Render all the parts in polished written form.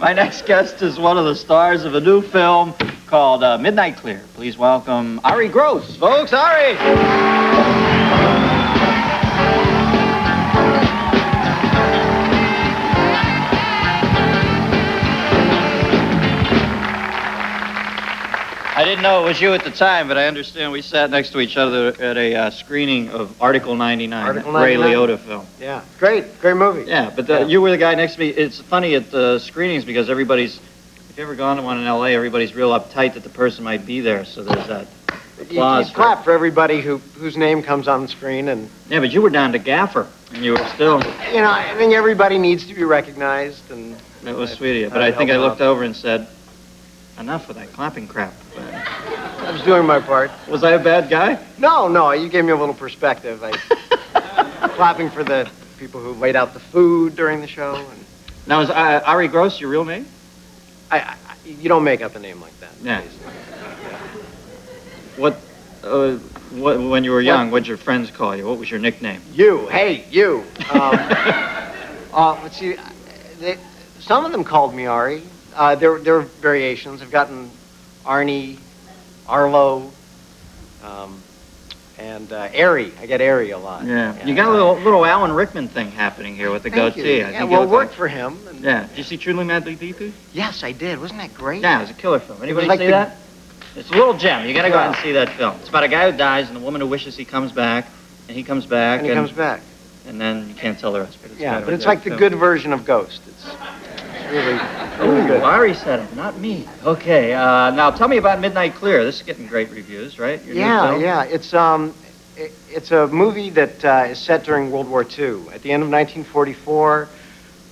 My next guest is one of the stars of a new film called Midnight Clear. Please welcome Arye Gross, folks. Arye! I didn't know it was you at the time, but I understand we sat next to each other at a screening of Article 99, Article Ray 99. Liotta film. Yeah, great movie. Yeah, but you were the guy next to me. It's funny at the screenings because everybody's, if you ever gone to one in L.A., everybody's real uptight that the person might be there, so there's that applause. You clap for everybody whose name comes on the screen. And yeah, but you were down to gaffer, and you were still... You know, I think everybody needs to be recognized, and... It was sweet of you, but I think I looked over and said, enough of that clapping crap. I was doing my part. Was I a bad guy? No, you gave me a little perspective. Clapping for the people who laid out the food during the show. And now, is Arye Gross your real name? You don't make up a name like that. Yeah. What, when you were young, what'd your friends call you? What was your nickname? You. Hey, you. Let's see. Some of them called me Arye. There were variations. I've gotten Arnie, Arlo, and Arye. I get Arye a lot. Yeah. You got a little Alan Rickman thing happening here with the goatee. Yeah, well, it worked for him. And yeah. Did you see Truly Madly Deeply? Yes, I did. Wasn't that great? Yeah, it was a killer film. Anybody see that? It's a little gem. You got to go out and see that film. It's about a guy who dies and a woman who wishes he comes back, and he comes back. And he comes back. And then you can't tell the rest. But it's but it's like the good version of Ghost. It's really good. Larry said it, not me. Okay, now tell me about Midnight Clear. This is getting great reviews, right? Your new film? It's a movie that is set during World War II, at the end of 1944,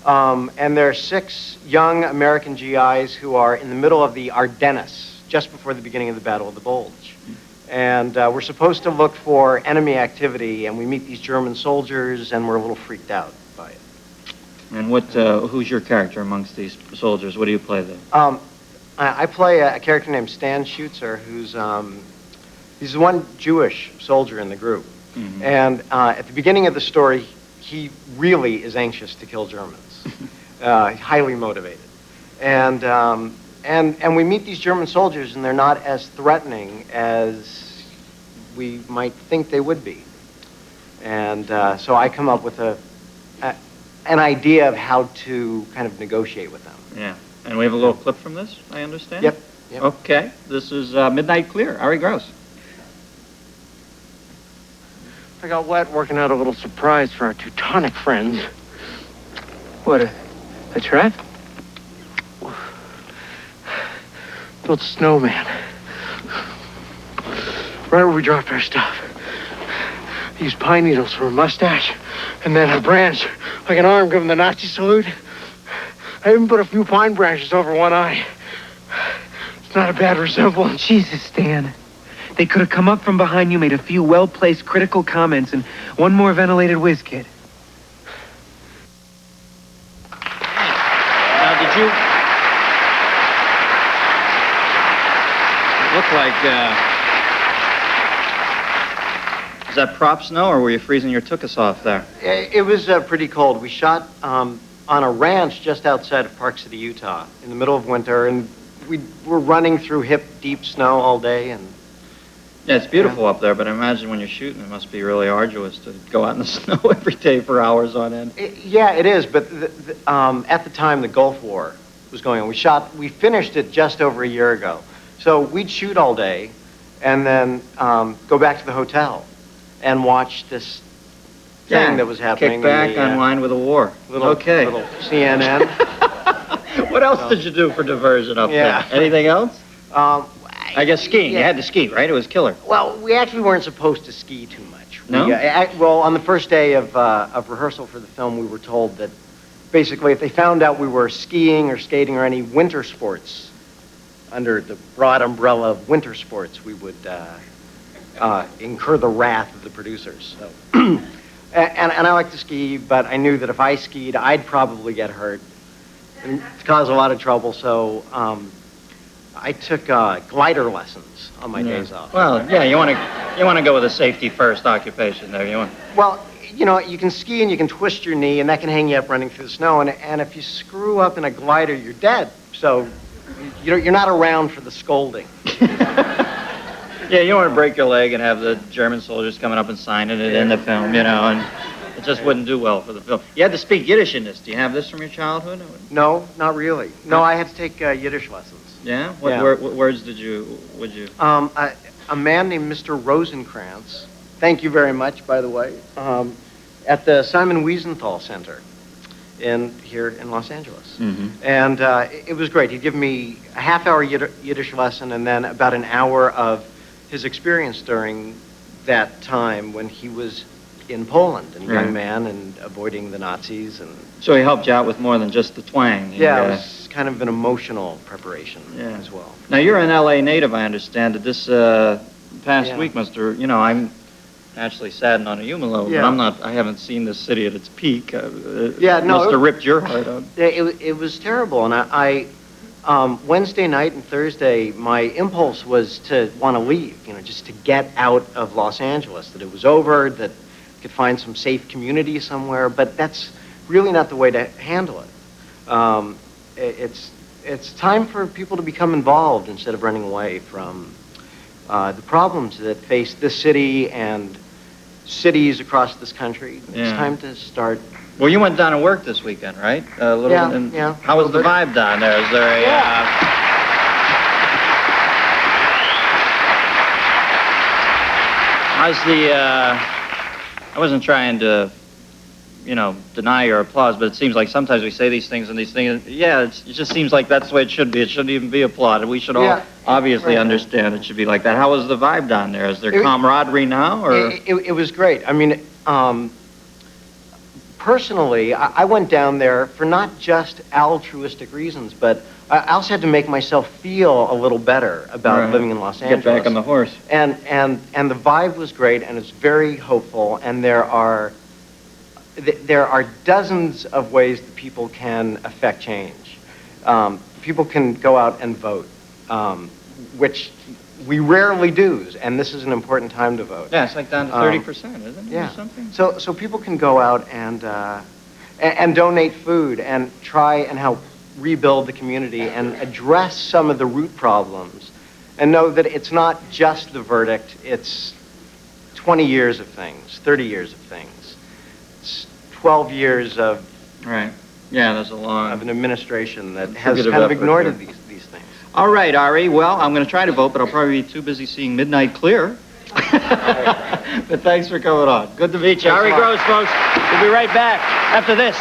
and there are 6 young American GIs who are in the middle of the Ardennes, just before the beginning of the Battle of the Bulge. And we're supposed to look for enemy activity, and we meet these German soldiers, and we're a little freaked out by it. And who's your character amongst these soldiers? What do you play there? I play a character named Stan Schutzer, he's the one Jewish soldier in the group. Mm-hmm. And at the beginning of the story, he really is anxious to kill Germans, highly motivated. And we meet these German soldiers, and they're not as threatening as we might think they would be. And so I come up with an idea of how to kind of negotiate with them. Yeah, and we have a little clip from this, I understand? Yep. Okay, this is Midnight Clear, Arye Gross. I got wet working out a little surprise for our Teutonic friends. What, a trap? Built a snowman. Right where we dropped our stuff. I used pine needles for a mustache, and then a branch, like an arm, giving the Nazi salute. I even put a few pine branches over one eye. It's not a bad resemblance. Jesus, Stan. They could have come up from behind you, made a few well-placed critical comments, and one more ventilated whiz kid. Now, did you... It looked like... Is that prop snow, or were you freezing your tuchus off there? It was pretty cold. We shot on a ranch just outside of Park City, Utah, in the middle of winter, and we were running through hip-deep snow all day. And yeah, it's beautiful up there, but I imagine when you're shooting, it must be really arduous to go out in the snow every day for hours on end. Yeah, it is, but at the time, the Gulf War was going on. We finished it just over a year ago. So we'd shoot all day, and then go back to the hotel and watch this thing that was happening. Kick back, unwind with a war. Little CNN. What else did you do for diversion up there? Anything else? I guess skiing. You had to ski, right? It was killer. Well, we actually weren't supposed to ski too much. No? Well, on the first day of rehearsal for the film, we were told that basically if they found out we were skiing or skating or any winter sports under the broad umbrella of winter sports, we would incur the wrath of the producers. So, and I like to ski, but I knew that if I skied, I'd probably get hurt and cause a lot of trouble. So I took glider lessons on my days off. Well, yeah, you want to go with a safety first occupation there. Well, you know, you can ski and you can twist your knee, and that can hang you up running through the snow. And if you screw up in a glider, you're dead. So you're not around for the scolding. Yeah, you don't want to break your leg and have the German soldiers coming up and signing it in the film, you know, and it just wouldn't do well for the film. You had to speak Yiddish in this. Do you have this from your childhood? No, not really. No, I had to take Yiddish lessons. Yeah? Yeah. What words would you? A man named Mr. Rosenkrantz, thank you very much, by the way, at the Simon Wiesenthal Center here in Los Angeles. Mm-hmm. And it was great. He'd give me a half-hour Yiddish lesson and then about an hour of his experience during that time when he was in Poland, and a young man, and avoiding the Nazis. And So he helped you out with more than just the twang. yeah, it was kind of an emotional preparation as well. Now, you're an L.A. native, I understand. That this past week must have, you know, I'm naturally saddened on a human level, but I haven't seen this city at its peak. Must have ripped your heart out. It was terrible, and I Wednesday night and Thursday, my impulse was to want to leave, you know, just to get out of Los Angeles, that it was over, that I could find some safe community somewhere, but that's really not the way to handle it. It's time for people to become involved instead of running away from the problems that face this city and cities across this country. It's time to start. Well, you went down and worked this weekend, right? Yeah. How was the vibe down there? Is there a... How's the... I wasn't trying to, you know, deny your applause, but it seems like sometimes we say these things, and it just seems like that's the way it should be. It shouldn't even be applauded. We should all obviously understand it should be like that. How was the vibe down there? Is there camaraderie now, or...? It was great. I mean, personally, I went down there for not just altruistic reasons, but I also had to make myself feel a little better about living in Los Angeles. Get back on the horse. And the vibe was great, and it's very hopeful, and there are dozens of ways that people can affect change. People can go out and vote, which we rarely do, and this is an important time to vote. Yeah, it's like down to 30%, isn't it? Yeah. Or something? So people can go out and donate food and try and help rebuild the community and address some of the root problems, and know that it's not just the verdict, it's 20 years of things, 30 years of things. It's 12 years of... Right. Yeah, there's a long... of an administration that has kind of ignored these things. All right, Ari. Well, I'm going to try to vote, but I'll probably be too busy seeing Midnight Clear. But thanks for coming on. Good to meet you. Arye Gross, folks. We'll be right back after this.